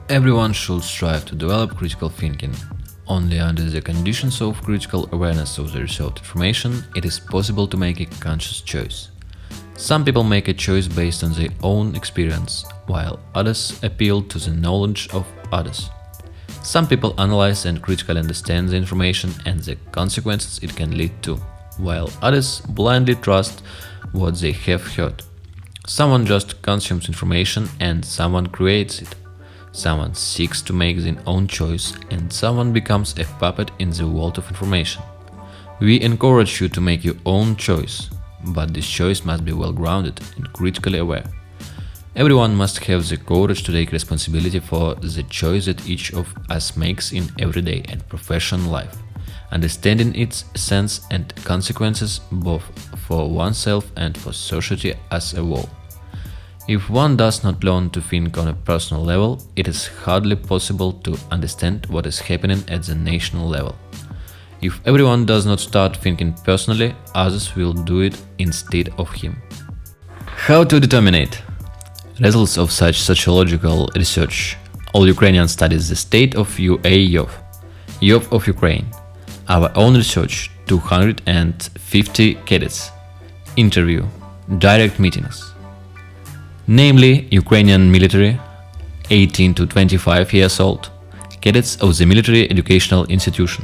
Everyone should strive to develop critical thinking. Only under the conditions of critical awareness of the received information it is possible to make a conscious choice. Some people make a choice based on their own experience, while others appeal to the knowledge of others. Some people analyze and critically understand the information and the consequences it can lead to, while others blindly trust what they have heard. Someone just consumes information and someone creates it. Someone seeks to make their own choice and someone becomes a puppet in the world of information. We encourage you to make your own choice, but this choice must be well grounded and critically aware. Everyone must have the courage to take responsibility for the choice that each of us makes in everyday and professional life, understanding its essence and consequences both for oneself and for society as a whole. If one does not learn to think on a personal level, it is hardly possible to understand what is happening at the national level. If everyone does not start thinking personally, others will do it instead of him. How to determinate? Results of such sociological research. All Ukrainian studies the state of youth of Ukraine. Our own research, 250 cadets. Interview, direct meetings. Namely, Ukrainian military, 18 to 25 years old, cadets of the military educational institution.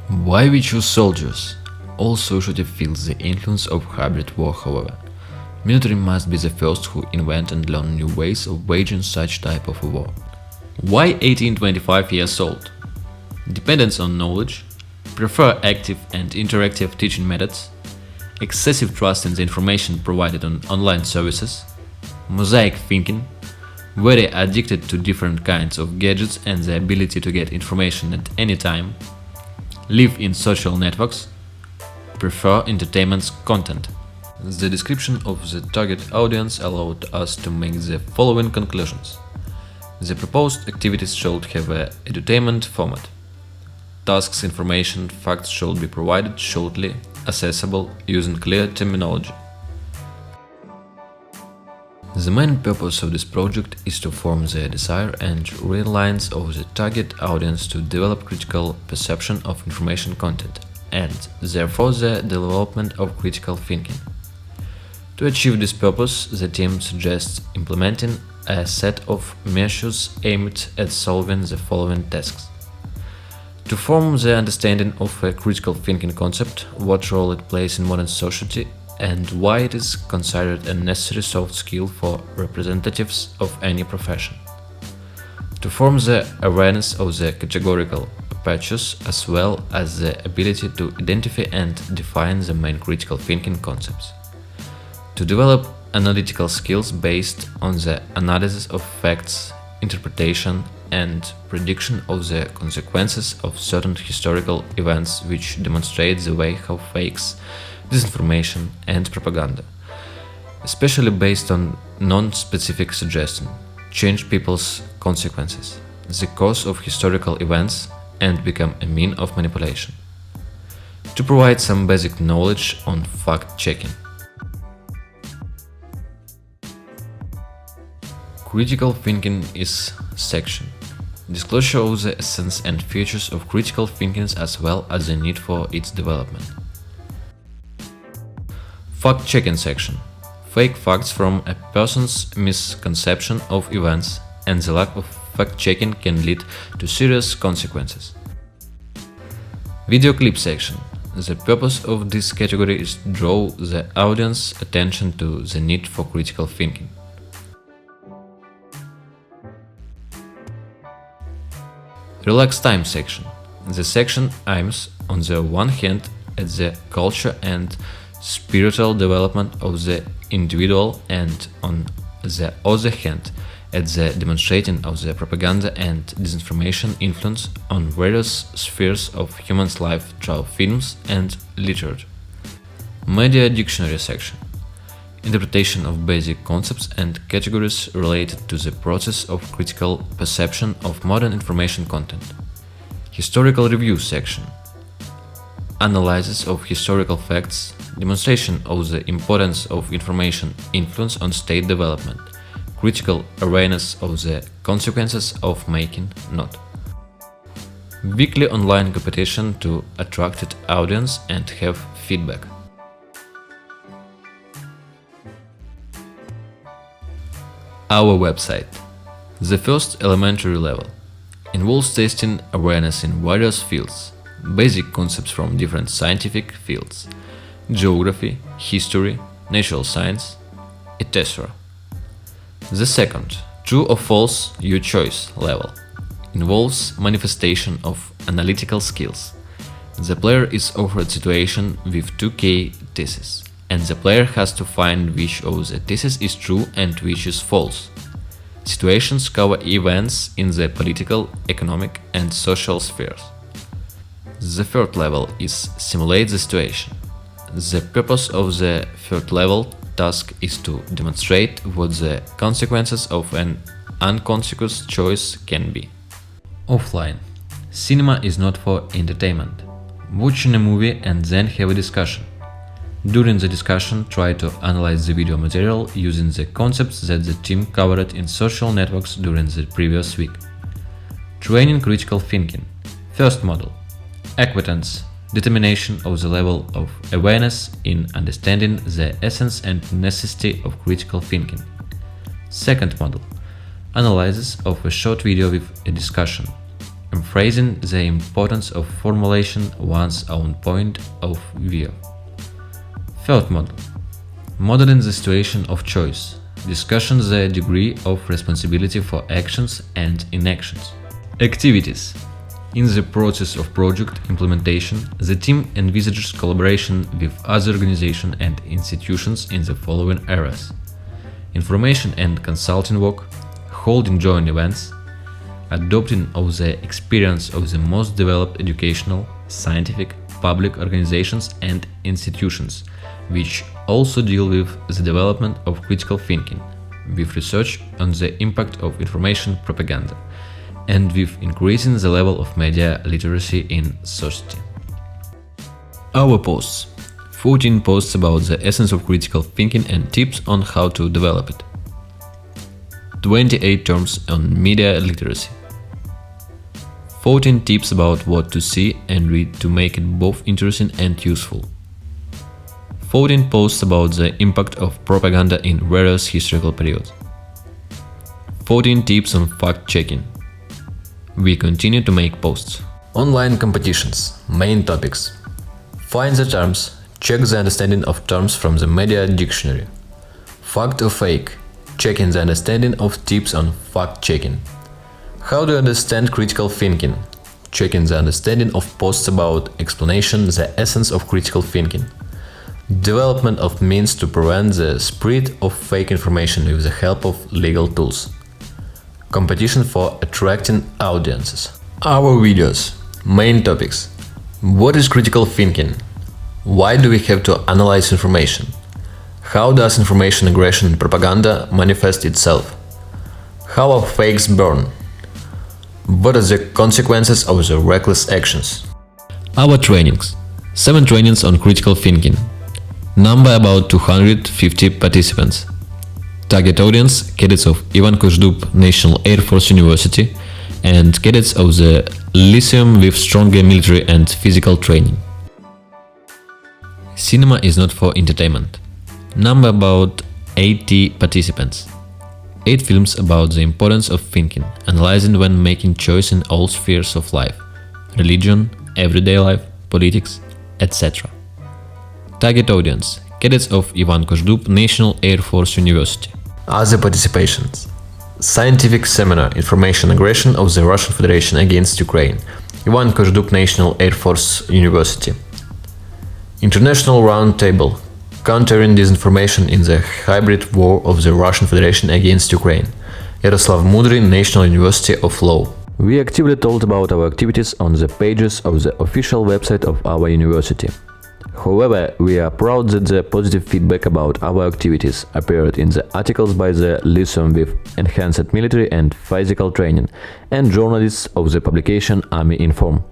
Why we choose soldiers? All society feels the influence of hybrid war, however. Military must be the first who invent and learn new ways of waging such type of a war. Why 18-25 years old? Dependence on knowledge, prefer active and interactive teaching methods, excessive trust in the information provided on online services, mosaic thinking, very addicted to different kinds of gadgets and the ability to get information at any time, live in social networks, prefer entertainment content. The description of the target audience allowed us to make the following conclusions. The proposed activities should have an edutainment format. Tasks, information, facts should be provided shortly, accessible, using clear terminology. The main purpose of this project is to form the desire and real lines of the target audience to develop critical perception of information content and therefore the development of critical thinking. To achieve this purpose, the team suggests implementing a set of measures aimed at solving the following tasks. To form the understanding of a critical thinking concept, what role it plays in modern society, and why it is considered a necessary soft skill for representatives of any profession. To form the awareness of the categorical apertures as well as the ability to identify and define the main critical thinking concepts. To develop analytical skills based on the analysis of facts, interpretation, and prediction of the consequences of certain historical events which demonstrate the way how fakes, disinformation and propaganda, especially based on non-specific suggestion, change people's consequences, the cause of historical events and become a mean of manipulation. To provide some basic knowledge on fact-checking. Critical thinking is section. Disclosure of the essence and features of critical thinking as well as the need for its development. Fact-checking section. Fake facts from a person's misconception of events and the lack of fact-checking can lead to serious consequences. Video clip section. The purpose of this category is to draw the audience's attention to the need for critical thinking. Relax time section. The section aims on the one hand at the culture and spiritual development of the individual and on the other hand at the demonstrating of the propaganda and disinformation influence on various spheres of human's life through films and literature. Media dictionary section. Interpretation of basic concepts and categories related to the process of critical perception of modern information content. Historical review section. Analysis of historical facts, demonstration of the importance of information influence on state development, critical awareness of the consequences of making not. Weekly online competition to attract audience and have feedback. Our website. The first elementary level involves testing awareness in various fields, basic concepts from different scientific fields, geography, history, natural science, etc. The second, true or false, your choice level, involves manifestation of analytical skills. The player is offered a situation with 2 theses, and the player has to find which of the theses is true and which is false. Situations cover events in the political, economic, and social spheres. The third level is simulate the situation. The purpose of the third level task is to demonstrate what the consequences of an unconscious choice can be. Offline. Cinema is not for entertainment. Watching a movie and then have a discussion. During the discussion, try to analyze the video material using the concepts that the team covered in social networks during the previous week. Training critical thinking. First model. Acquaintance. Determination of the level of awareness in understanding the essence and necessity of critical thinking. Second model. Analysis of a short video with a discussion, emphasizing the importance of formulation one's own point of view. Third model. Modeling the situation of choice, discussion the degree of responsibility for actions and inactions. Activities. In the process of project implementation, the team envisages collaboration with other organizations and institutions in the following areas: information and consulting work, holding joint events, adopting of the experience of the most developed educational, scientific, public organizations and institutions, which also deal with the development of critical thinking, with research on the impact of information propaganda, and with increasing the level of media literacy in society. Our posts. 14 posts about the essence of critical thinking and tips on how to develop it. 28 terms on media literacy. 14 tips about what to see and read to make it both interesting and useful. 14 posts about the impact of propaganda in various historical periods. 14 tips on fact-checking. We continue to make posts. Online competitions. Main topics. Find the terms. Check the understanding of terms from the media dictionary. Fact or fake. Checking the understanding of tips on fact-checking. How to understand critical thinking. Checking the understanding of posts about explanation the essence of critical thinking. Development of means to prevent the spread of fake information with the help of legal tools. Competition for attracting audiences. Our videos. Main topics. What is critical thinking? Why do we have to analyze information? How does information aggression and propaganda manifest itself? How are fakes born? What are the consequences of the reckless actions? Our trainings. 7 trainings on critical thinking. Number about 250 participants. Target audience: cadets of Kozhedub National Air Force University and cadets of the Lyceum with stronger military and physical training. Cinema is not for entertainment. Number about 80 participants. 8 films about the importance of thinking, analyzing when making choice in all spheres of life: religion, everyday life, politics, etc. Target audience: cadets of Kozhedub National Air Force University. Other participations. Scientific seminar: Information aggression of the Russian Federation against Ukraine, Kozhedub National Air Force University. International Roundtable: Countering Disinformation in the Hybrid War of the Russian Federation against Ukraine, Yaroslav Mudry National University of Law. We actively told about our activities on the pages of the official website of our university. However, we are proud that the positive feedback about our activities appeared in the articles by the Lyceum with enhanced military and physical training and journalists of the publication Army Inform.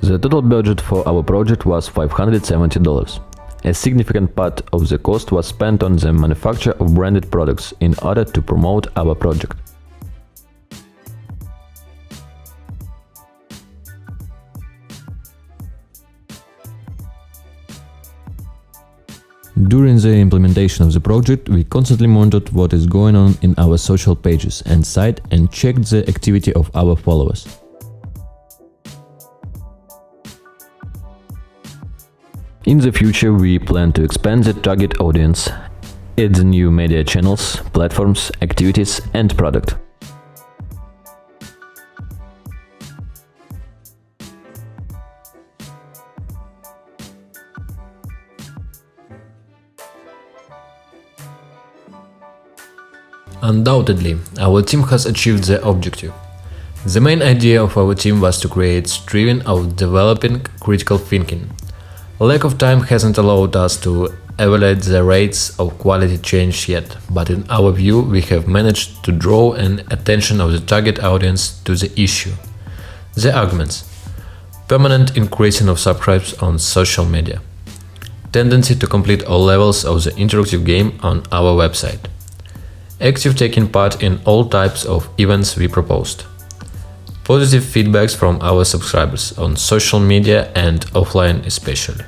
The total budget for our project was $570. A significant part of the cost was spent on the manufacture of branded products in order to promote our project. During the implementation of the project, we constantly monitored what is going on in our social pages and site and checked the activity of our followers. In the future, we plan to expand the target audience, add new media channels, platforms, activities, and product. Undoubtedly, our team has achieved the objective. The main idea of our team was to create striving of developing critical thinking. Lack of time hasn't allowed us to evaluate the rates of quality change yet, but in our view we have managed to draw an attention of the target audience to the issue. The arguments: permanent increasing of subscribes on social media, tendency to complete all levels of the interactive game on our website, active taking part in all types of events we proposed, positive feedbacks from our subscribers on social media and offline especially.